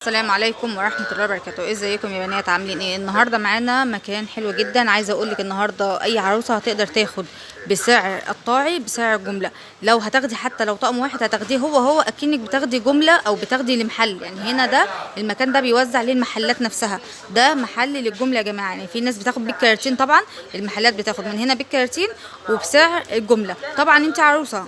السلام عليكم ورحمة الله وبركاته. ازيكم يا بنات؟ عاملين ايه؟ النهارده معانا مكان حلو جدا. عايزه اقولك النهارده اي عروسه هتقدر تاخد بسعر قطاعي، بسعر جمله. لو هتاخدي حتى لو طقم واحد هتاخديه هو اكنك بتاخدي جمله او بتاخدي لمحل. يعني هنا ده المكان ده بيوزع للمحلات نفسها، ده محل للجمله يا جماعه. يعني في ناس بتاخد بالكراتين، طبعا المحلات بتاخد من هنا بالكراتين وبسعر الجمله. طبعا انت عروسه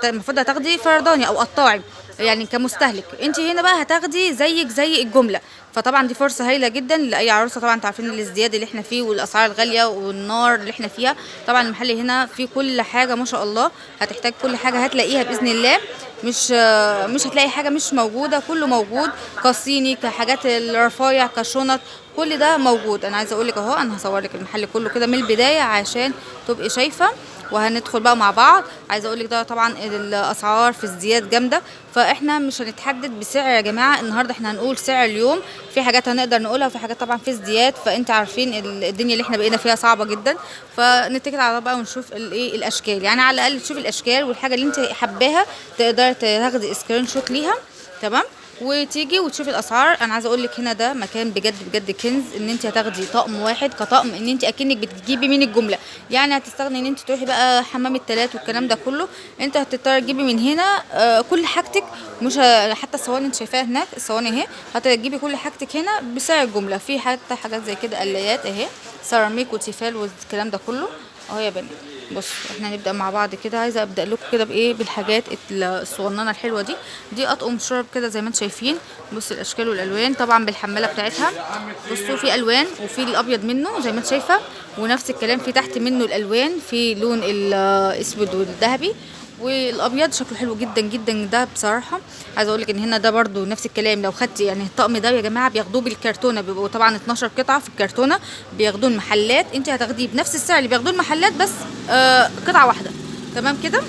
المفروض هتاخدي فرداني او قطاعي يعني كمستهلك. انت هنا بقى هتاخدي زيك زي الجمله. فطبعا دي فرصه هايله جدا لاي عروسه. طبعا انتوا عارفين الازدياد اللي احنا فيه والاسعار الغاليه والنار اللي احنا فيها. طبعا المحل هنا فيه كل حاجه ما شاء الله. هتحتاج كل حاجه هتلاقيها باذن الله. مش هتلاقي حاجه مش موجوده، كله موجود. كصيني، كحاجات الرفايع، كشنط، كل ده موجود. انا عايزه اقول لك اهو، انا هصور لك المحل كله كده من البدايه عشان تبقي شايفه، وهندخل بقى مع بعض. عايزه اقول لك ده طبعا الاسعار في ازدياد جامده، فاحنا مش هنتحدد بسعر يا جماعه. النهارده احنا هنقول سعر اليوم. في حاجات هنقدر نقولها وفي حاجات طبعا في ازدياد، فانت عارفين الدنيا اللي احنا بقينا فيها صعبه جدا. فنتكل على الله بقى ونشوف الايه الاشكال. يعني على الاقل تشوفي الاشكال والحاجه اللي انت حباها تقدر تاخدي سكرين شوت ليها، تمام، وتيجي وتشوفي الاسعار. انا عايزه اقول لك هنا ده مكان بجد بجد كنز. ان انت هتاخدي طقم واحد كطقم، ان انت اكنك بتجيبي من الجمله. يعني هتستغني ان انت تروحي بقى حمام التلات والكلام ده كله. انت هتضطري تجيبي من هنا كل حاجتك. مش حتى الصواني انت شايفاها هناك، الصواني اهي، هتجيبي كل حاجتك هنا بسعر الجمله. في حتى حاجات زي كده، قلايات اهي، سيراميك وتيفال والكلام ده كله اهو يا بنات. بص احنا هنبدا مع بعض كده. عايزه ابدا لكم كده بايه، بالحاجات الصغننه الحلوه دي. دي اطقم شرب كده زي ما انتم شايفين. بص الاشكال والالوان طبعا بالحماله بتاعتها. بصوا في الوان، وفي الابيض منه زي ما انت شايفه، ونفس الكلام في تحت منه الالوان، في لون الاسود والذهبي والابيض. شكله حلو جدا جدا ده بصراحه. عايزه اقول لك ان هنا ده برده نفس الكلام. لو خدتي يعني الطقم ده يا جماعه بياخدوه بالكرتونه، بيبقوا طبعا 12 قطعه في الكرتونه، بياخدوه المحلات. انت هتاخديه بنفس السعر اللي بياخدوه المحلات، بس قطعه واحده، تمام كده،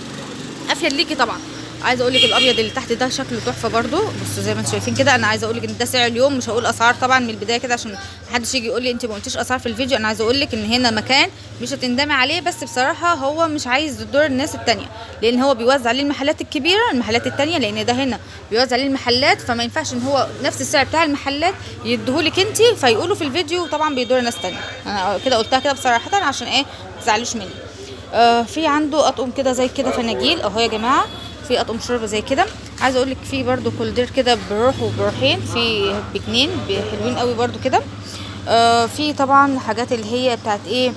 افيد ليكي طبعا. عايزه اقول لك الابيض اللي تحت ده شكله تحفه برده. بصوا زي ما انتم شايفين كده. انا عايزه اقول لك ان ده سعر اليوم. مش هقول اسعار طبعا من البدايه كده عشان محدش يجي يقول لي انت ما قلتيش اسعار في الفيديو. انا عايزه اقول لك ان هنا مكان مش هتندمي عليه، بس بصراحه هو مش عايز يضر الناس التانية، لان هو بيوزع للمحلات الكبيره، المحلات التانية، لان ده هنا بيوزع للمحلات. فما ينفعش ان هو نفس السعر بتاع المحلات يديهولك انت فيقولوا في الفيديو طبعا بيضر ناس تانية. انا كده قلتها كده بصراحه عشان ايه ما تزعلوش مني. في عنده اطقم كده زي كده فناجيل اهو يا جماعه. في اطقم شرب زي كده. عايزه اقول لك في برده كولدير كده بروح وبروحين، في بجنين حلوين قوي برده كده. في طبعا حاجات اللي هي بتاعت ايه،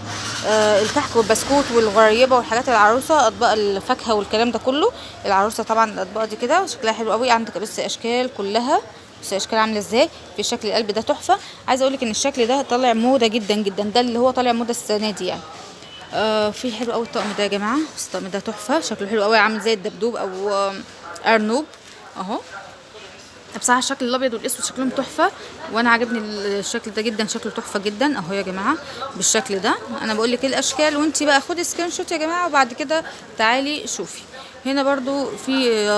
الكحك والبسكوت والغريبه والحاجات العروسه، اطباق الفاكهه والكلام ده كله. العروسه طبعا الاطباق دي كده شكلها حلو قوي. عندك بس اشكال كلها، بس اشكال عامله ازاي. في شكل القلب ده تحفه. عايزه اقول لك ان الشكل ده طالع موضه جدا جدا، ده اللي هو طالع موضه السنه دي يعني. في حلو قوي الطقم ده يا جماعه. بس الطقم ده تحفه، شكله حلو قوي، عامل زي الدبدوب او ارنوب اهو. بصراحه الشكل الابيض والاسود شكلهم تحفه، وانا عاجبني الشكل ده جدا، شكله تحفه جدا اهو يا جماعه بالشكل ده. انا بقول لك الاشكال وانتي بقى خدي سكرين شوت يا جماعه، وبعد كده تعالي شوفي. هنا برضو في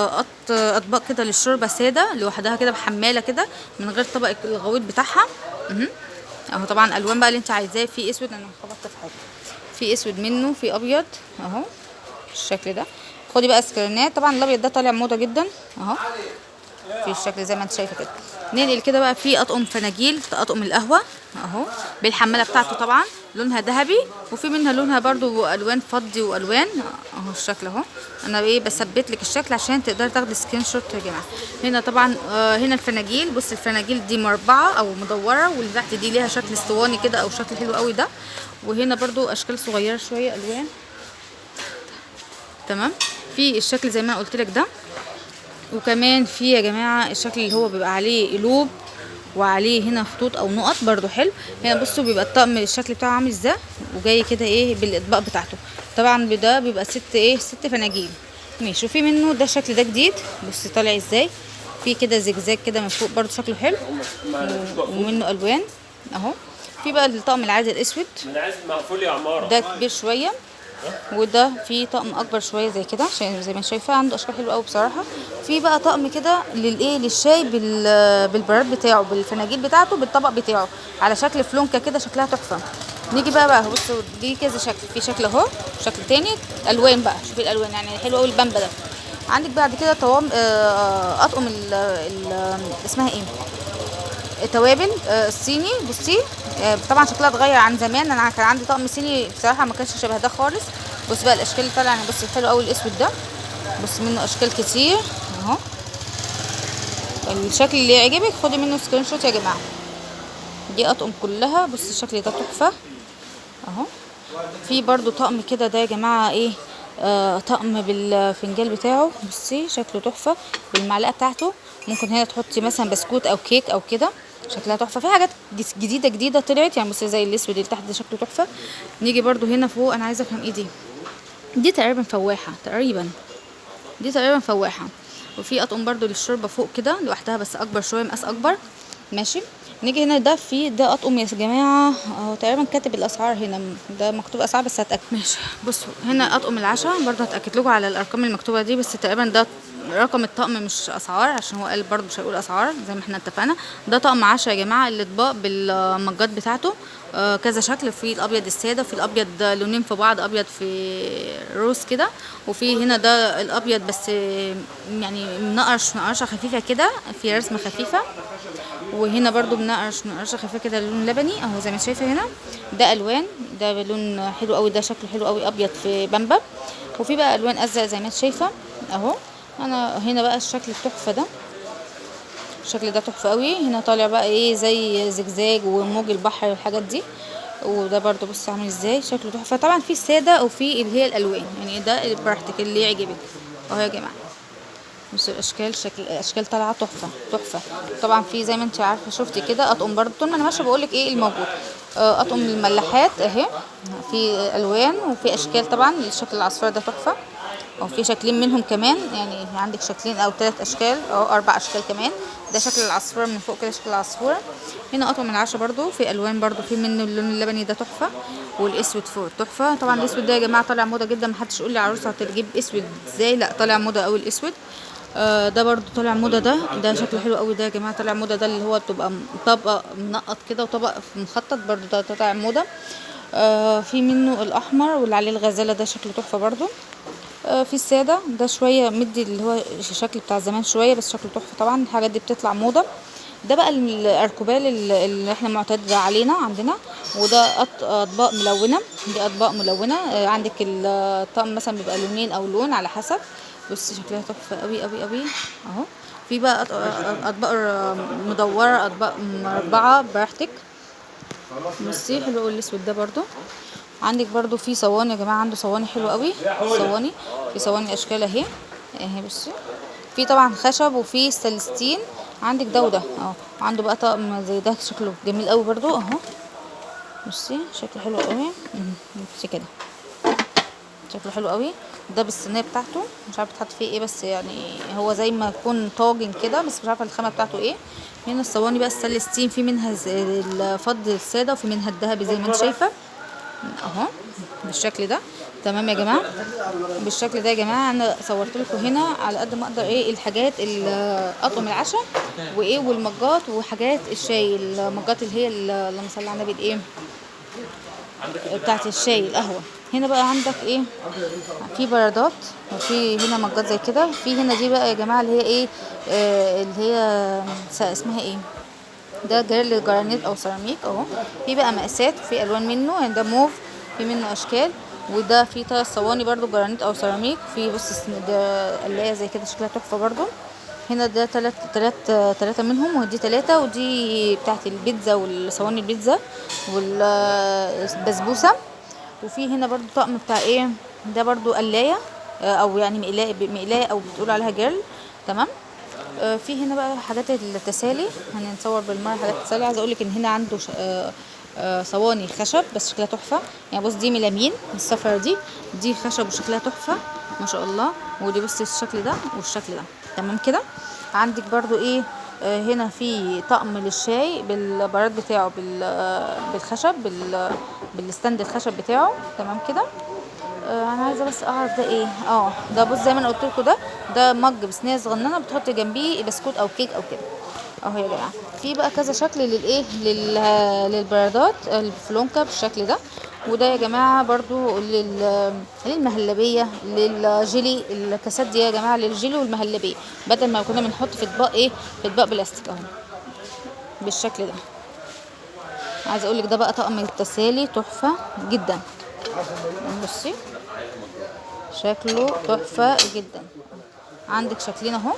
اطباق كده للشوربه ساده لوحدها كده بحماله كده من غير طبق الغويط بتاعها اهو. طبعا الوان بقى اللي انت عايزاه. في اسود، انا خبطت في حاجه، في اسود منه، في ابيض اهو بالشكل ده. خدي بقى سكرينات. طبعا الابيض ده طالع موضه جدا اهو في الشكل زي ما انت شايفه كده. ننقل كده بقى في اطقم فناجيل، اطقم القهوه اهو بالحماله بتاعته، طبعا لونها ذهبي، وفي منها لونها برضو الوان فضي والوان اهو الشكل اهو. انا ايه بثبت لك الشكل عشان تقدري تاخدي سكرين شوت يا جماعه. هنا طبعا هنا الفناجيل. بص الفناجيل دي مربعه او مدوره، واللي تحت دي ليها شكل اسطواني كده او شكل حلو قوي ده. وهنا برضو اشكال صغيره شويه الوان، تمام. في الشكل زي ما انا قلت لك ده. وكمان في يا جماعه الشكل اللي هو بيبقى عليه قلوب وعليه هنا خطوط او نقط برضو حلو. هنا بصوا بيبقى الطقم الشكل بتاعه عامل ازاي، وجاي كده ايه بالاطباق بتاعته. طبعا ده بيبقى ست فناجيل ماشي. وفي منه ده الشكل ده جديد، بص طالع ازاي، في كده زجزاج كده من فوق برضو شكله حلو، ومنه الوان اهو. في بقى الطقم العادي الاسود ده كبير شويه، وده في طقم اكبر شويه زي كده عشان زي ما شايفه عنده اشكال حلوه قوي بصراحه. في بقى طقم كده للايه للشاي بالبراد بتاعه، بالفناجيل بتاعته، بالطبق بتاعه، على شكل فلونكه كده شكلها تحفه. نيجي بقى بصوا دي كذا شكل. في شكل اهو، شكل تاني، الوان بقى شوفي الالوان يعني حلوه قوي البامبا ده. عندك بعد كده طوام اطقم اسمها ايه، توابل الصيني. بصي طبعا شكلها اتغير عن زمان، انا كان عندي طقم صيني بصراحه ما كانش شبه ده خالص. بص بقى الاشكال اللي طالعه، يعني بصي حلو قوي الاسود ده، بص منه اشكال كتير اهو. الشكل اللي يعجبك خدي منه سكرين شوت يا جماعه. دي اطقم كلها، بص الشكل ده تحفه اهو. في برضو طقم كده ده يا جماعه ايه، طقم بالفنجان بتاعه، بصي شكله تحفه بالمعلقه بتاعته. ممكن هنا تحطي مثلا بسكوت او كيك او كده، شكلها تحفه. في حاجات جديده طلعت يعني، بصي زي الاسود اللي تحت ده شكله تحفه. نيجي برضو هنا فوق، انا عايزه افهم ايه دي تقريبا فواحه تقريبا، دي تقريبا فواحه. وفي اطقم برضو للشوربه فوق كده لوحدها بس اكبر شويه، مقاس اكبر ماشي. نيجي هنا ده في ده اطقم يا جماعه اهو، تقريبا كاتب الاسعار هنا، ده مكتوب اسعار بس هتاكد ماشي. بصوا هنا اطقم العشاء برضو هتاكد لكم على الارقام المكتوبه دي، بس تقريبا ده رقم الطقم مش اسعار، عشان هو قال برضو مش هيقول اسعار زي ما احنا اتفقنا. ده طقم عشاء يا جماعه، الاطباق بالمجات بتاعته كذا شكل، في الابيض الساده، في الابيض لونين في بعض، ابيض في روز كده، وفي هنا ده الابيض بس يعني نقرشه خفيفه كده، في رسمه خفيفه. وهنا برضو بنقرشه خفيفه كده لون لبني اهو زي ما شايفه هنا. ده الوان، ده لون حلو قوي، ده شكله حلو قوي ابيض في بامبا. وفي بقى الوان ازرق زي ما انت شايفه اهو. انا هنا بقى الشكل التحفه ده، الشكل ده تحفه قوي. هنا طالع بقى ايه زي زجزاج وموج البحر والحاجات دي. وده برضو بص عامل ازاي شكله تحفه. طبعا في الساده وفي اللي هي الالوان، يعني ده براحتك اللي يعجبك اهو يا جماعه. بص الاشكال، شكل الاشكال طالعه تحفه تحفه. طبعا في زي ما انت عارفه شفتي كده اطقم برضو، طول ما انا ماشيه بقول لك ايه الموجود. اطقم الملاحات اهي، في الوان وفي اشكال. طبعا الشكل العصفور ده تحفه، وفي شكلين منهم كمان، يعني عندك شكلين او 3 اشكال او 4 اشكال كمان. ده شكل العصفور من فوق كده، شكل العصفور. هنا اطقم العشاء برضو في الوان، برضو في منه اللون اللبني ده تحفه، والاسود فوق تحفه. طبعا الاسود ده يا جماعه طالع موضه جدا، محدش يقول لي عروسه هتجيب اسود ازاي، لا طالع موضه قوي الاسود. ده برضو طالع موضه، ده شكله حلو قوي ده يا جماعه، طالع موضه. ده اللي هو بتبقى طبقه منقط كده وطبق مخطط، برضو ده طالع موضه. في منه الاحمر واللي عليه الغزاله ده شكله تحفه برضو. في الساده ده شويه مدي اللي هو الشكل بتاع زمان شويه، بس شكله تحفه. طبعا الحاجات دي بتطلع موضه. ده بقى الاركوبال اللي احنا معتاد علينا عندنا. وده اطباق ملونه، دي اطباق ملونه. عندك الطقم مثلا بيبقى لونين او لون على حسب. بصي شكلها تحفه قوي قوي قوي اهو. في بقى اطباق مدوره، اطباق مربعه براحتك. بصي حلو قوي الاسود ده برضو. عندك برضو في صواني يا جماعه، عنده صواني حلوه قوي، صواني. في صواني اشكال اهي اهي بصي. في طبعا خشب وفي سلستين، عندك ده وده اهو. عنده بقى طقم زي ده شكله جميل قوي برضو اهو. بصي شكله حلو قوي بصي كده، شكله حلو قوي. ده بالصينيه بتاعته، مش عارفه تحط فيه ايه، بس يعني هو زي ما يكون طاجن كده، بس مش عارفه الخامه بتاعته ايه. هنا الصواني بقى السلستين، في منها الفضي الساده وفي منها الذهبي زي ما انت شايفه اهو بالشكل ده. تمام يا جماعه، بالشكل ده يا جماعه. انا صورت لكم هنا على قد ما اقدر ايه الحاجات اطقم العشاء وايه، والمجات وحاجات الشاي، المجات اللي هي اللهم صل على النبي الايه بتاعت الشاي القهوه. هنا بقى عندك ايه، في بردات، وفي هنا مجات زي كده. في هنا دي بقى يا جماعه اللي هي ايه، اللي هي اسمها ايه، ده جريل جرانيت او سيراميك اهو. في بقى مقاسات، في الوان منه، يعني ده موف، في منه اشكال. وده في 3 صواني برضو جرانيت او سيراميك. في بص ده قلايه زي كده شكلها تحفه برضو. هنا ده تلاتة منهم، ودي 3، ودي بتاعت البيتزا والصواني البيتزا والبسبوسه. وفي هنا برضو طقم بتاع ايه، ده برضو قلايه او يعني مقلايه او بتقول عليها جرل. تمام. في هنا بقى حاجات التسالي، هنصور بالمره حاجات التسالي. عايزه اقولك ان هنا عنده صواني خشب بس شكلها تحفه. يعني بص دي ميلامين الصفرة دي خشب وشكلها تحفه ما شاء الله. ودي بص الشكل ده والشكل ده تمام كده. عندك برضو ايه، هنا في طقم للشاي بالبراد بتاعه بالخشب بالستاند الخشب بتاعه تمام كده. انا عايزه بس اعرف ده ايه. ده بص زي ما انا قلت لكم، ده مج بصينيه صغننه بتحط جنبيه بسكوت او كيك او كده اهو يا جماعه. في بقى كذا شكل للايه للبرادات الفلونكه بالشكل ده. وده يا جماعه برضو للمهلبيه، للجيلي. الكاسات دي يا جماعه للجيلي والمهلبيه، بدل ما كنا بنحط في اطباق ايه، في اطباق بلاستيك اهو. بالشكل ده. عايزه اقولك ده بقى طقم التسالي تحفه جدا. بصي شكله تحفه جدا. عندك شكلين اهو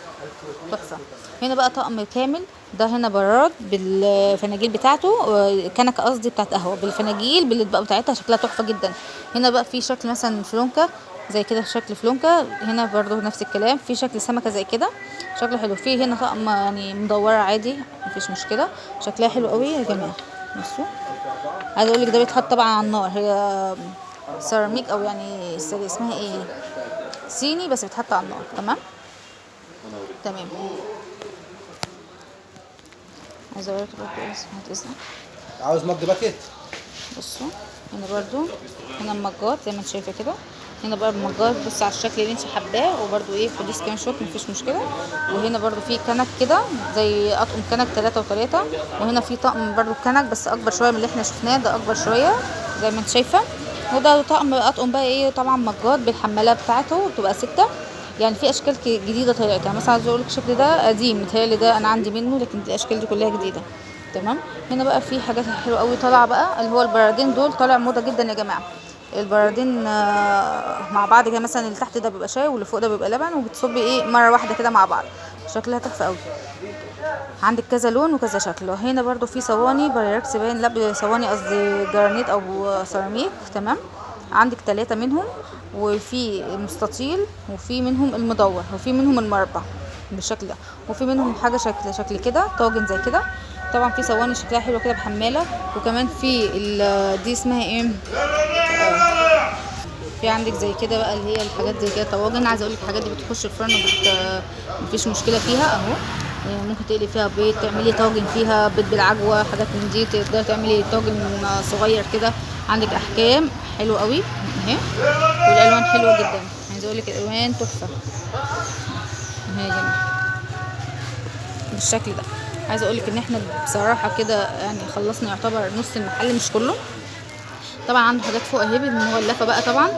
تحفه. هنا بقى طقم كامل، ده هنا براد بالفناجيل بتاعته، كنكه قصدي بتاعت قهوه بالفناجيل بالاطباق بتاعتها، شكلها تحفه جدا. هنا بقى في شكل مثلا فلونكه زي كده، شكل فلونكه. هنا برضو نفس الكلام، في شكل سمكه زي كده شكله حلو. في هنا طقم يعني مدوره عادي مفيش مشكله، شكلها حلو قوي يا جماعه. بصوا عايزه اقول لك ده بيتحط طبعا على النار، هي سيراميك او يعني اسمها ايه، صيني بس بيتحط على النار. تمام تمام. عايزه اوريك برضو اسمها عاوز مج باكيت. بصوا هنا برضو، هنا المجات زي ما انت شايفه كده. هنا بقى المجات بص على الشكل اللي انت حباه، وبرضو ايه خدي سكرين شوت مفيش مشكله. وهنا برضو في كنك كده زي اطقم كنك 3 و3. وهنا في طقم برضو كنك بس اكبر شويه من اللي احنا شفناه، ده اكبر شويه زي ما انت شايفه. وده طقم اطقم بقى ايه طبعا مجات بالحماله بتاعته بتبقى 6. يعني في اشكال جديده طلعت، يعني مثلا عايزه اقول لك الشكل ده قديم متهيألي ده انا عندي منه، لكن الاشكال دي كلها جديده. تمام. هنا بقى في حاجات حلوه قوي طالعه بقى، اللي هو البرادين دول طالع موضه جدا يا جماعه. البرادين مع بعض كده، مثلا اللي تحت ده بيبقى شاي واللي فوق ده بيبقى لبن، وبتصبي ايه مره واحده كده مع بعض، شكلها تحفه قوي. عندك كذا لون وكذا شكل. هنا برضو في صواني بايركس باين، لا صواني قصدي جرانيت او سيراميك. تمام. عندك 3 منهم، وفي مستطيل وفي منهم المدور وفي منهم المربع بالشكل ده، وفي منهم حاجه شكل كده طاجن زي كده. طبعا في صواني شكلها حلو كده بحماله. وكمان في دي اسمها ايه، في عندك زي كده بقى اللي هي الحاجات زي كده طواجن. عايزه اقول لك الحاجات دي بتخش الفرن مفيش مشكله فيها اهو. ممكن تقلي فيها بيض، تعملي طاجن فيها بيض بالعجوه، حاجات من دي. تقدري تعملي طاجن صغير كده. عندك احكام حلو قوي اهي، والالوان حلوه جدا. عايزه اقول لك الالوان تحفه اهي يا جماعه بالشكل ده. عايزه اقول لك ان احنا بصراحه كده يعني خلصنا يعتبر نص المحل مش كله. طبعا عنده حاجات فوق اهي مغلفه بقى طبعا،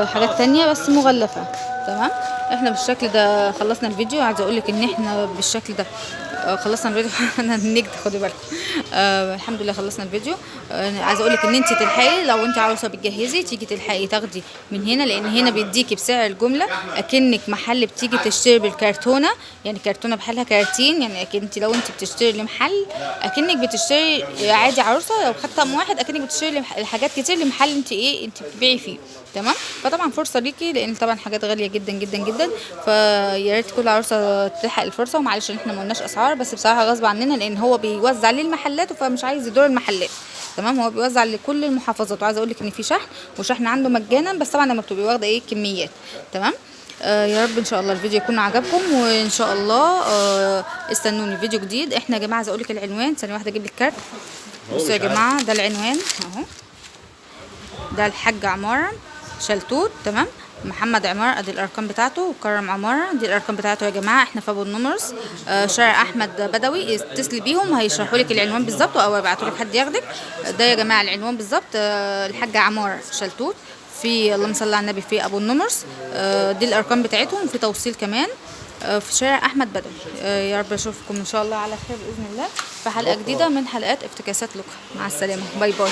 حاجات تانية بس مغلفه. تمام. احنا بالشكل ده خلصنا الفيديو. عايزه اقول لك ان احنا بالشكل ده خلصنا الفيديو. انا نجد خدي بالك. الحمد لله خلصنا الفيديو. عايزه اقول لك ان انت تلحقي لو انت عاوزه بتجهزي تيجي تلحقي تاخدي من هنا، لان هنا بيديكي بسعر الجمله اكنك محل بتيجي تشتري بالكرتونه، يعني كرتونه بحالها كراتين. يعني انت لو انت بتشتري لمحل اكنك بتشتري عادي عروسه، لو خدت طقم واحد اكنك بتشتري الحاجات كتير لمحل انت ايه انت بتبيعي فيه. تمام. فطبعا فرصه ليكي، لان طبعا حاجات غاليه جدا جدا جدا، فيا ريت كل عروسه تلحق الفرصه. ومعلش ان احنا ما قلناش اسعار، بس بصراحه غصب عننا لان هو بيوزع للمحلات فمش عايز يدور المحلات. تمام. هو بيوزع لكل المحافظات، وعايزه اقول لك ان في شحن، وشحن عنده مجانا، بس طبعا لما بتبقي واخده ايه كميات. تمام. يا رب ان شاء الله الفيديو يكون عجبكم، وان شاء الله استنوني فيديو جديد. احنا يا جماعه عايزه اقول لك العنوان، ثانيه واحده اجيب لك كارت. بصوا يا جماعه ده العنوان اهو، ده الحاج عماره شلتوت. تمام. محمد عمار ادي الارقام بتاعته، وكرم عماره دي الارقام بتاعته يا جماعه. احنا في ابو النمرس شارع احمد بدوي. اتصلي بيهم هيشرحوا لك العنوان بالظبط، او يبعتوا لك حد ياخدك. ده يا جماعه العنوان بالظبط. الحاج عماره شلتوت في اللهم صل على النبي في ابو النمرس. دي الارقام بتاعتهم، في توصيل كمان في شارع احمد بدوي. يا رب اشوفكم ان شاء الله على خير باذن الله في حلقه جديده من حلقات افتكاسات لوكا. مع السلامه، باي باي.